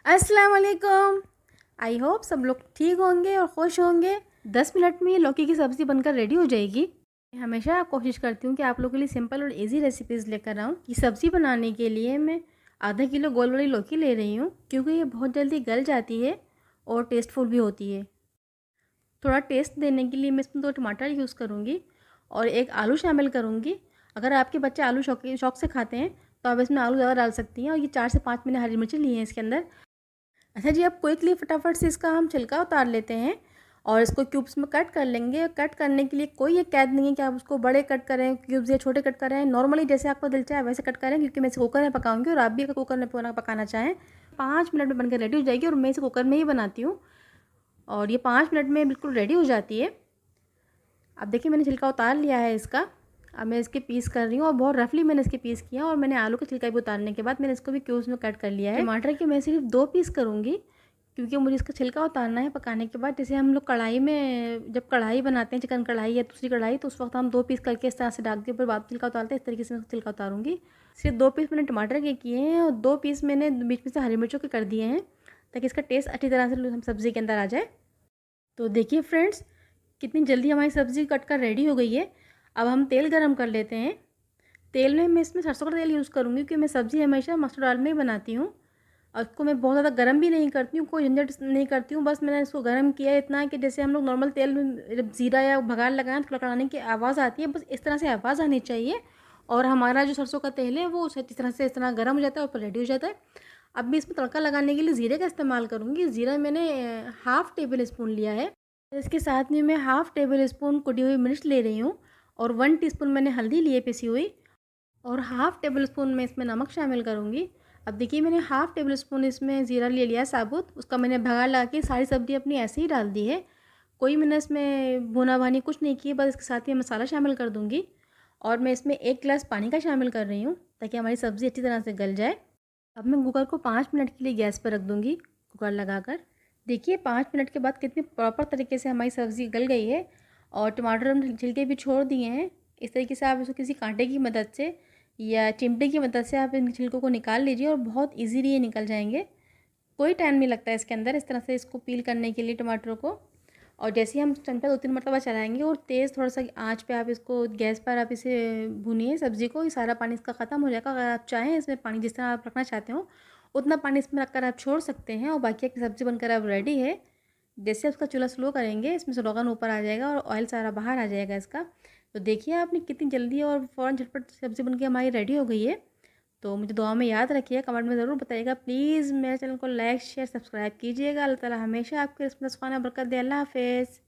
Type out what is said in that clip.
अस्सलाम वालेकुम। I hope सब लोग ठीक होंगे और खुश होंगे। 10 मिनट में ये लौकी की सब्ज़ी बनकर रेडी हो जाएगी। मैं हमेशा कोशिश करती हूँ कि आप लोगों के लिए सिंपल और इजी रेसिपीज़ लेकर आऊँ। ये सब्ज़ी बनाने के लिए मैं आधा किलो गोल वाली लौकी ले रही हूँ, क्योंकि ये बहुत जल्दी गल जाती है और टेस्टफुल भी होती है। थोड़ा टेस्ट देने के लिए मैं इसमें 2 टमाटर यूज़ करूँगी और 1 आलू शामिल करूँगी। अगर आपके बच्चे आलू शौक से खाते हैं तो आप इसमें आलू ज़्यादा डाल सकती हैं। और ये 4 से 5 मैंने हरी मिर्ची ली हैं इसके अंदर। अच्छा जी, अब क्विकली फटाफट से इसका हम छिलका उतार लेते हैं और इसको क्यूब्स में कट कर लेंगे। कट करने के लिए कोई एक कैद नहीं है कि आप उसको बड़े कट करें क्यूब्स या छोटे कट करें। नॉर्मली जैसे आपको दिल चाहे वैसे कट करें, क्योंकि मैं इसे कुकर में पकाऊंगी और आप भी अगर कुकर में पकाना चाहें 5 मिनट में बनकर रेडी हो जाएगी। और मैं इसे कुकर में ही बनाती हूँ और ये 5 मिनट में बिल्कुल रेडी हो जाती है। अब देखिए, मैंने छिलका उतार लिया है इसका। अब मैं इसके पीस कर रही हूँ और बहुत रफली मैंने इसके पीस किया। और मैंने आलू का छिलका भी उतारने के बाद मैंने इसको भी क्यूब्स में कट कर लिया है। टमाटर के मैं सिर्फ 2 पीस करूँगी, क्योंकि मुझे इसका छिलका उतारना है पकाने के बाद। जैसे हम लोग कढ़ाई में जब कढ़ाई बनाते हैं, चिकन कढ़ाई या दूसरी कढ़ाई, तो उस वक्त हम 2 पीस करके इस तरह से डाल के ऊपर बाद छिलका उतारते हैं। इस तरीके से मैं छिलका उतारूँगी। सिर्फ 2 पीस मैंने टमाटर के किए हैं और 2 पीस मैंने बीच में से हरी मिर्चों के कर दिए हैं, ताकि इसका टेस्ट अच्छी तरह से हम सब्ज़ी के अंदर आ जाए। तो देखिए फ्रेंड्स, कितनी जल्दी हमारी सब्ज़ी कट कर रेडी हो गई है। अब हम तेल गरम कर लेते हैं। तेल में मैं इसमें सरसों का तेल यूज़ करूँगी, क्योंकि मैं सब्ज़ी हमेशा मस्टर्ड ऑयल में ही बनाती हूँ। और उसको मैं बहुत ज़्यादा गर्म भी नहीं करती हूँ, कोई झंझट नहीं करती हूँ। बस मैंने इसको गर्म किया है इतना कि जैसे हम लोग नॉर्मल तेल में जब ज़ीरा या भगार लगाएं तो कड़कड़ाने की आवाज़ आती है, बस इस तरह से आवाज़ आनी चाहिए। और हमारा जो सरसों का तेल है वो इस तरह गर्म हो जाता है और रेडी हो जाता है। अब मैं इसमें तड़का लगाने के लिए ज़ीरे का इस्तेमाल करूँगी। ज़ीरा मैंने हाफ़ टेबल स्पून लिया है। इसके साथ में मैं हाफ़ टेबल स्पून कुटी हुई मिर्च ले रही हूँ और 1 टीस्पून मैंने हल्दी ली है पिसी हुई, और हाफ़ टेबल स्पून में इसमें नमक शामिल करूँगी। अब देखिए, मैंने हाफ़ टेबल स्पून इसमें ज़ीरा ले लिया है साबुत। उसका मैंने भगार लगा के सारी सब्ज़ी अपनी ऐसे ही डाल दी है। कोई मैंने इसमें भुना भानी कुछ नहीं की, बस इसके साथ ही मसाला शामिल कर दूँगी। और मैं इसमें 1 गिलास पानी का शामिल कर रही हूँ, ताकि हमारी सब्ज़ी अच्छी तरह से गल जाए। अब मैं कुकर को 5 मिनट के लिए गैस पर रख दूँगी, कुकर लगाकर। देखिए 5 मिनट के बाद कितनी प्रॉपर तरीके से हमारी सब्ज़ी गल गई है और टमाटर हम छिलके भी छोड़ दिए हैं। इस तरीके से आप इसको किसी कांटे की मदद से या चिमटे की मदद से आप इन छिलकों को निकाल लीजिए और बहुत इजीली ये निकल जाएंगे। कोई टाइम नहीं लगता है इसके अंदर इस तरह से इसको पील करने के लिए टमाटरों को। और जैसे ही हम चमचा 2-3 मरतबा चलाएंगे और तेज़ थोड़ा सा आंच पे आप इसको गैस पर आप इसे भूनिए सब्ज़ी को, ये सारा पानी इसका ख़त्म हो जाएगा। अगर आप चाहें इसमें पानी जिस तरह आप रखना चाहते हो उतना पानी इसमें रखकर आप छोड़ सकते हैं और बाकी आपकी सब्ज़ी बनकर अब रेडी है। जैसे उसका चूल्हा स्लो करेंगे इसमें से रोगन ऊपर आ जाएगा और ऑयल सारा बाहर आ जाएगा इसका। तो देखिए आपने कितनी जल्दी और फ़ौरन झटपट सब्ज़ी बनके हमारी रेडी हो गई है। तो मुझे दुआ में याद रखिए, कमेंट में ज़रूर बताइएगा। प्लीज़ मेरे चैनल को लाइक शेयर सब्सक्राइब कीजिएगा। अल्लाह ताला हमेशा आपके रिस्क में बरकत दे। अल्लाह हाफ़िज़।